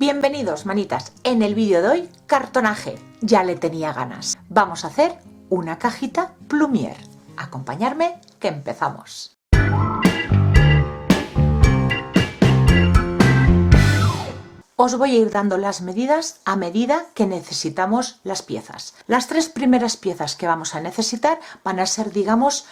Bienvenidos, manitas. En el vídeo de hoy, cartonaje. Ya le tenía ganas. Vamos a hacer una cajita plumier. Acompañarme, que empezamos. Os voy a ir dando las medidas a medida que necesitamos las piezas. Las tres primeras piezas que vamos a necesitar van a ser, digamos,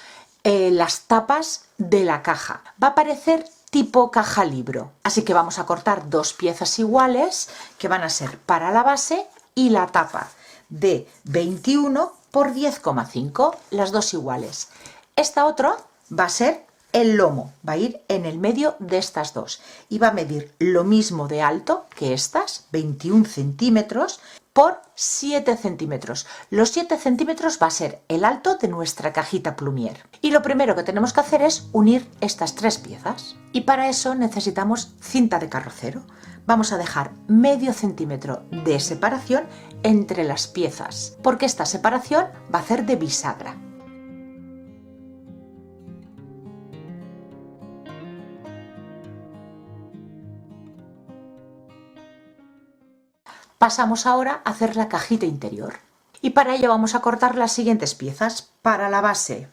las tapas de la caja. Va a parecer tipo caja libro, así que vamos a cortar dos piezas iguales que van a ser para la base y la tapa de 21 por 10,5, las dos iguales. Esta otra va a ser el lomo, va a ir en el medio de estas dos y va a medir lo mismo de alto que estas, 21 centímetros por 7 centímetros. Los 7 centímetros va a ser el alto de nuestra cajita plumier. Y lo primero que tenemos que hacer es unir estas tres piezas. Y para eso necesitamos cinta de carrocero. Vamos a dejar medio centímetro de separación entre las piezas, porque esta separación va a hacer de bisagra. Pasamos ahora a hacer la cajita interior y para ello vamos a cortar las siguientes piezas. Para la base,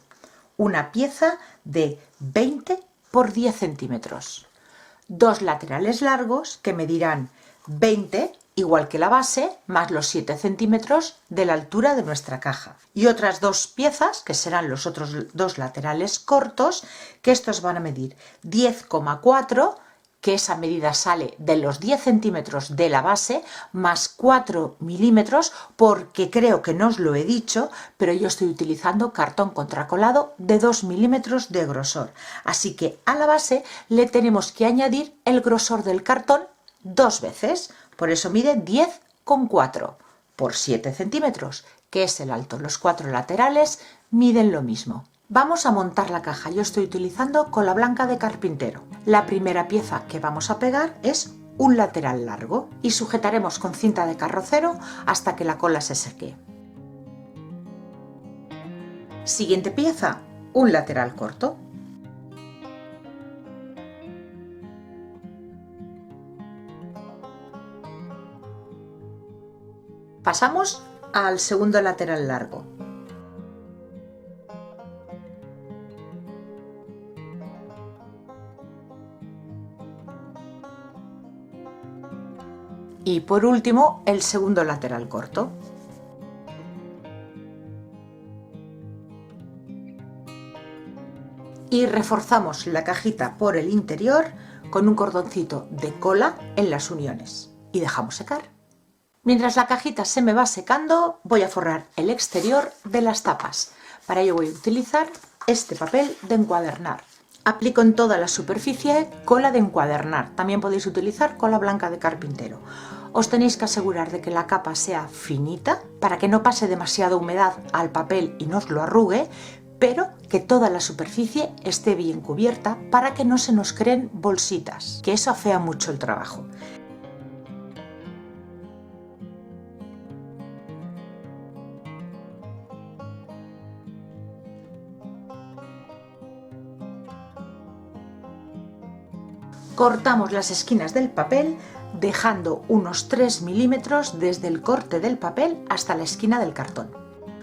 una pieza de 20 por 10 centímetros, dos laterales largos que medirán 20, igual que la base, más los 7 centímetros de la altura de nuestra caja, y otras dos piezas que serán los otros dos laterales cortos, que estos van a medir 10,4, que esa medida sale de los 10 centímetros de la base más 4 milímetros, porque creo que no os lo he dicho, pero yo estoy utilizando cartón contracolado de 2 milímetros de grosor. Así que a la base le tenemos que añadir el grosor del cartón dos veces, por eso mide 10,4 por 7 centímetros, que es el alto. Los cuatro laterales miden lo mismo. Vamos a montar la caja. Yo estoy utilizando cola blanca de carpintero. La primera pieza que vamos a pegar es un lateral largo y sujetaremos con cinta de carrocero hasta que la cola se seque. Siguiente pieza, un lateral corto. Pasamos al segundo lateral largo. Y por último, el segundo lateral corto. Y reforzamos la cajita por el interior con un cordoncito de cola en las uniones. Y dejamos secar. Mientras la cajita se me va secando, voy a forrar el exterior de las tapas. Para ello voy a utilizar este papel de encuadernar. Aplico en toda la superficie cola de encuadernar. También podéis utilizar cola blanca de carpintero. Os tenéis que asegurar de que la capa sea finita para que no pase demasiada humedad al papel y no os lo arrugue, pero que toda la superficie esté bien cubierta para que no se nos creen bolsitas, que eso afea mucho el trabajo. Cortamos las esquinas del papel dejando unos 3 milímetros desde el corte del papel hasta la esquina del cartón.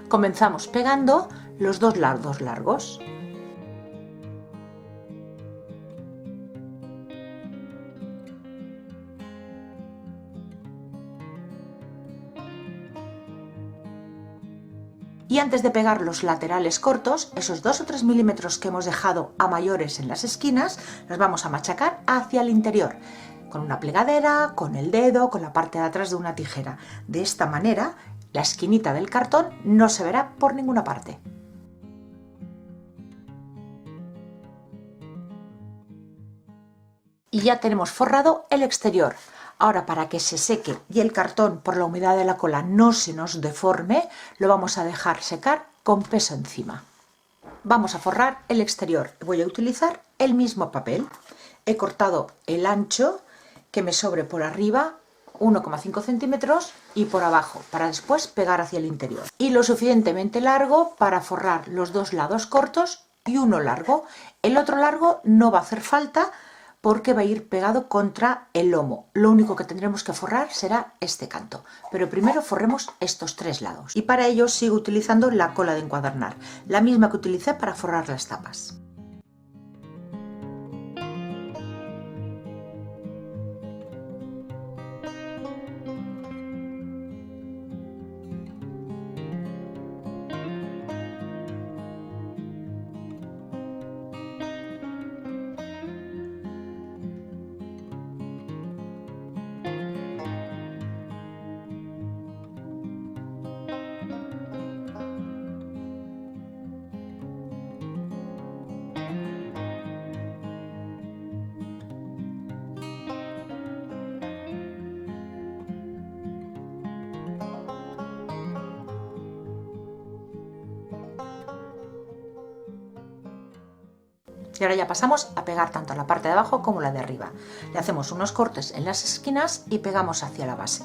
Comenzamos pegando los dos lados largos. Y antes de pegar los laterales cortos, esos 2 o 3 milímetros que hemos dejado a mayores en las esquinas, los vamos a machacar hacia el interior, con una plegadera, con el dedo, con la parte de atrás de una tijera. De esta manera, la esquinita del cartón no se verá por ninguna parte. Y ya tenemos forrado el exterior. Ahora, para que se seque y el cartón por la humedad de la cola no se nos deforme, lo vamos a dejar secar con peso encima. Vamos a forrar el exterior. Voy a utilizar el mismo papel. He cortado el ancho que me sobre por arriba, 1,5 centímetros, y por abajo, para después pegar hacia el interior. Y lo suficientemente largo para forrar los dos lados cortos y uno largo. El otro largo no va a hacer falta porque va a ir pegado contra el lomo. Lo único que tendremos que forrar será este canto, pero primero forremos estos 3 lados. Y para ello sigo utilizando la cola de encuadernar, la misma que utilicé para forrar las tapas. Y ahora ya pasamos a pegar tanto la parte de abajo como la de arriba. Le hacemos unos cortes en las esquinas y pegamos hacia la base.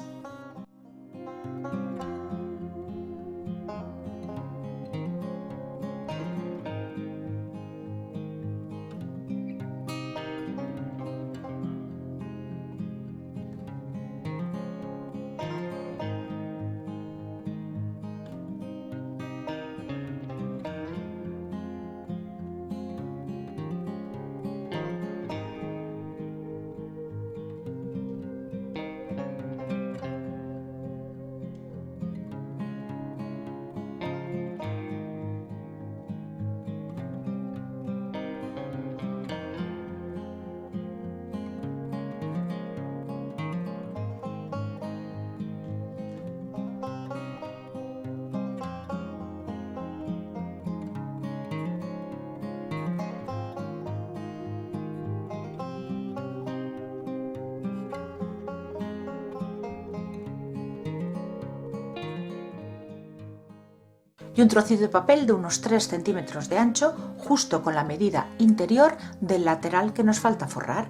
Y un trocito de papel de unos 3 centímetros de ancho, justo con la medida interior del lateral que nos falta forrar,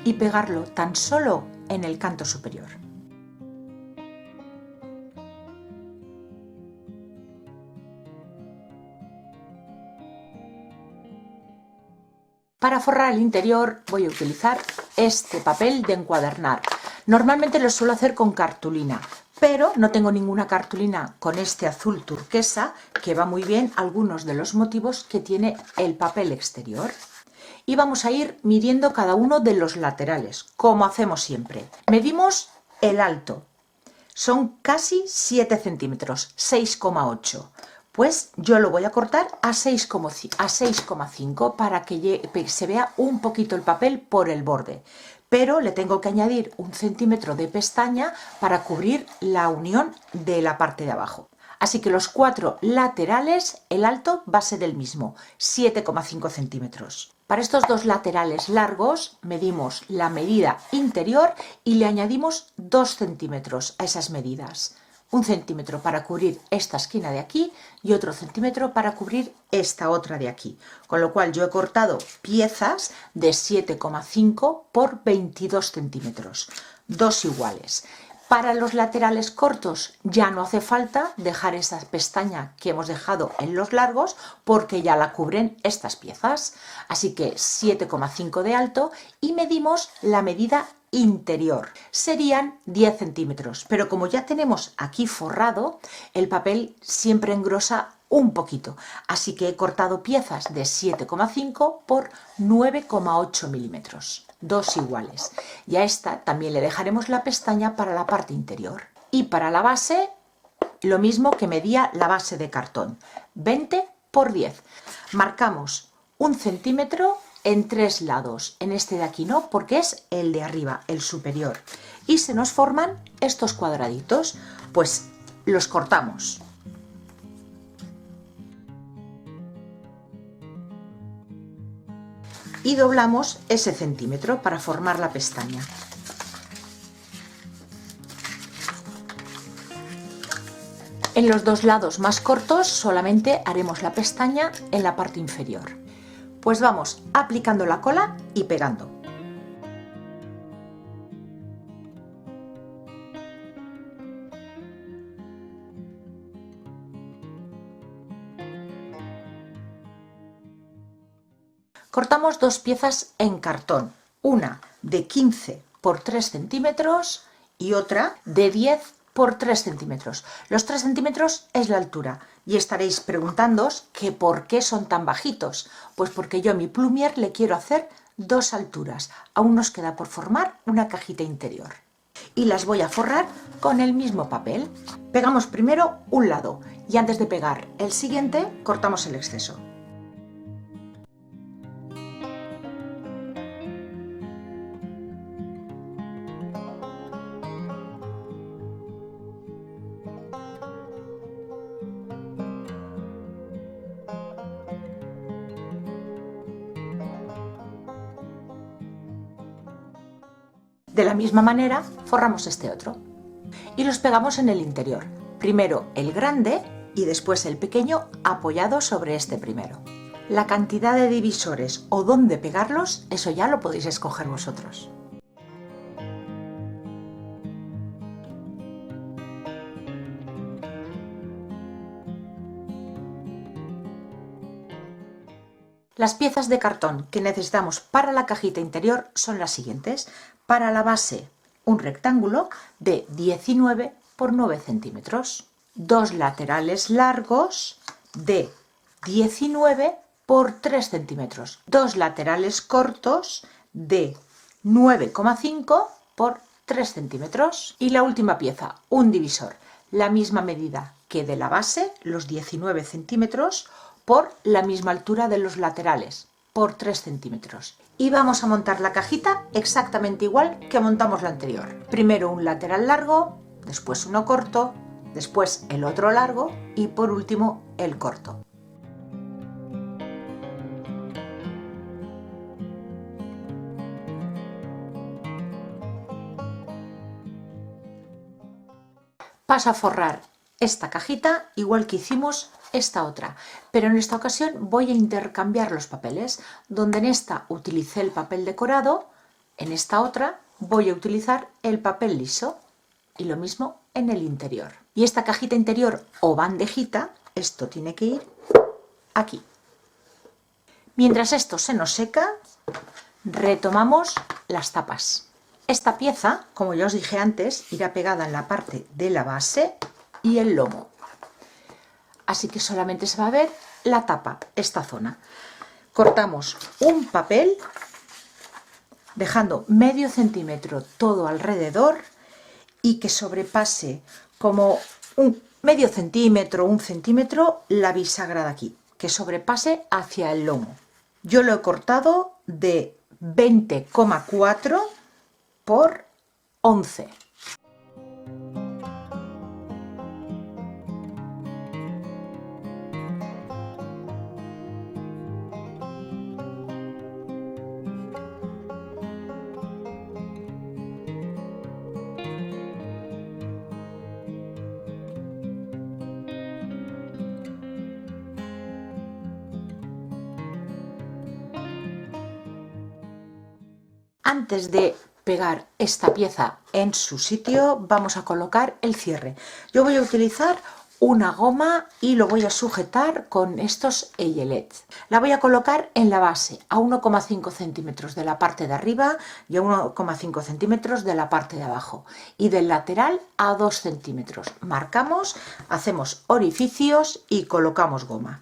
y pegarlo tan solo en el canto superior. Para forrar el interior voy a utilizar este papel de encuadernar. Normalmente lo suelo hacer con cartulina, pero no tengo ninguna cartulina con este azul turquesa, que va muy bien algunos de los motivos que tiene el papel exterior. Y vamos a ir midiendo cada uno de los laterales, como hacemos siempre. Medimos el alto, son casi 7 centímetros, 6,8. Pues yo lo voy a cortar a 6,5 para que se vea un poquito el papel por el borde. Pero le tengo que añadir 1 centímetro de pestaña para cubrir la unión de la parte de abajo. Así que los 4 laterales, el alto va a ser el mismo, 7,5 centímetros. Para estos 2 laterales largos medimos la medida interior y le añadimos 2 centímetros a esas medidas. 1 centímetro para cubrir esta esquina de aquí y otro centímetro para cubrir esta otra de aquí. Con lo cual yo he cortado piezas de 7,5 por 22 centímetros, 2 iguales. Para los laterales cortos ya no hace falta dejar esa pestaña que hemos dejado en los largos porque ya la cubren estas piezas. Así que 7,5 de alto y medimos la medida interior. Serían 10 centímetros, pero como ya tenemos aquí forrado, el papel siempre engrosa un poquito. Así que he cortado piezas de 7,5 por 9,8 milímetros. 2 iguales. Y a esta también le dejaremos la pestaña para la parte interior. Y para la base, lo mismo que medía la base de cartón, 20 por 10. Marcamos 1 centímetro en 3 lados. En este de aquí no, porque es el de arriba, el superior. Y se nos forman estos cuadraditos. Pues los cortamos. Y doblamos ese centímetro para formar la pestaña. En los 2 lados más cortos solamente haremos la pestaña en la parte inferior. Pues vamos aplicando la cola y pegando. Cortamos 2 piezas en cartón, una de 15 por 3 centímetros y otra de 10 por 3 centímetros. Los 3 centímetros es la altura y estaréis preguntándoos que por qué son tan bajitos. Pues porque yo a mi plumier le quiero hacer dos alturas. Aún nos queda por formar una cajita interior. Y las voy a forrar con el mismo papel. Pegamos primero un lado y antes de pegar el siguiente cortamos el exceso. De la misma manera forramos este otro y los pegamos en el interior. Primero el grande y después el pequeño apoyado sobre este primero. La cantidad de divisores o dónde pegarlos, eso ya lo podéis escoger vosotros. Las piezas de cartón que necesitamos para la cajita interior son las siguientes. Para la base, un rectángulo de 19 por 9 centímetros. Dos laterales largos de 19 por 3 centímetros. Dos laterales cortos de 9,5 por 3 centímetros. Y la última pieza, un divisor. La misma medida que de la base, los 19 centímetros, por la misma altura de los laterales, por 3 centímetros. Y vamos a montar la cajita exactamente igual que montamos la anterior. Primero un lateral largo, después uno corto, después el otro largo y por último el corto. Paso a forrar esta cajita igual que hicimos esta otra, pero en esta ocasión voy a intercambiar los papeles. Donde en esta utilicé el papel decorado, en esta otra voy a utilizar el papel liso y lo mismo en el interior. Y esta cajita interior o bandejita, esto tiene que ir aquí. Mientras esto se nos seca, retomamos las tapas. Esta pieza, como ya os dije antes, irá pegada en la parte de la base y el lomo. Así que solamente se va a ver la tapa, esta zona. Cortamos un papel, dejando medio centímetro todo alrededor y que sobrepase como un medio centímetro, un centímetro, la bisagra de aquí, que sobrepase hacia el lomo. Yo lo he cortado de 20,4 por 11. Antes de pegar esta pieza en su sitio, vamos a colocar el cierre. Yo voy a utilizar una goma y lo voy a sujetar con estos eyelets. La voy a colocar en la base a 1,5 centímetros de la parte de arriba y a 1,5 centímetros de la parte de abajo. Y del lateral a 2 centímetros. Marcamos, hacemos orificios y colocamos goma.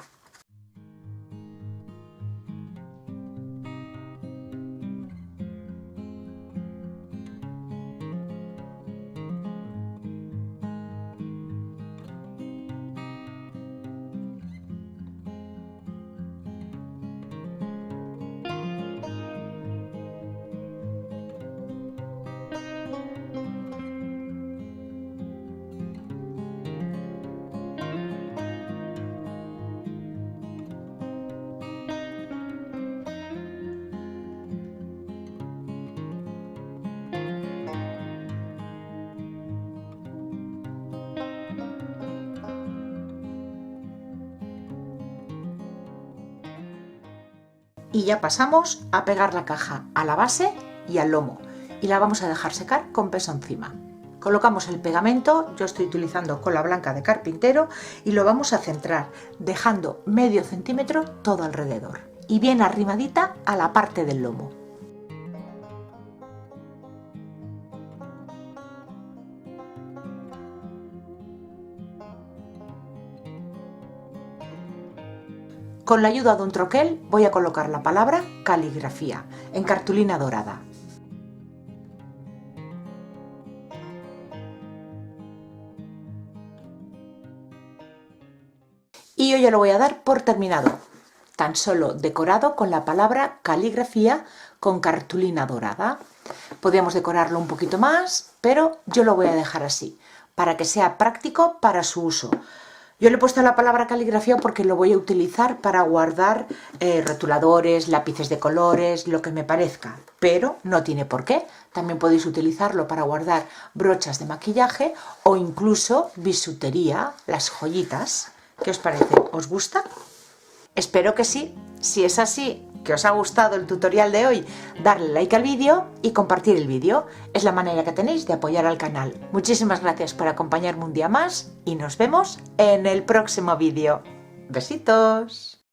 Y ya pasamos a pegar la caja a la base y al lomo y la vamos a dejar secar con peso encima. Colocamos el pegamento, yo estoy utilizando cola blanca de carpintero y lo vamos a centrar dejando medio centímetro todo alrededor y bien arrimadita a la parte del lomo. Con la ayuda de un troquel voy a colocar la palabra caligrafía en cartulina dorada. Y yo ya lo voy a dar por terminado, tan solo decorado con la palabra caligrafía con cartulina dorada. Podríamos decorarlo un poquito más, pero yo lo voy a dejar así, para que sea práctico para su uso. Yo le he puesto la palabra caligrafía porque lo voy a utilizar para guardar rotuladores, lápices de colores, lo que me parezca, pero no tiene por qué. También podéis utilizarlo para guardar brochas de maquillaje o incluso bisutería, las joyitas. ¿Qué os parece? ¿Os gusta? Espero que sí. Si es así, que os ha gustado el tutorial de hoy, darle like al vídeo y compartir el vídeo. Es la manera que tenéis de apoyar al canal. Muchísimas gracias por acompañarme un día más y nos vemos en el próximo vídeo. ¡Besitos!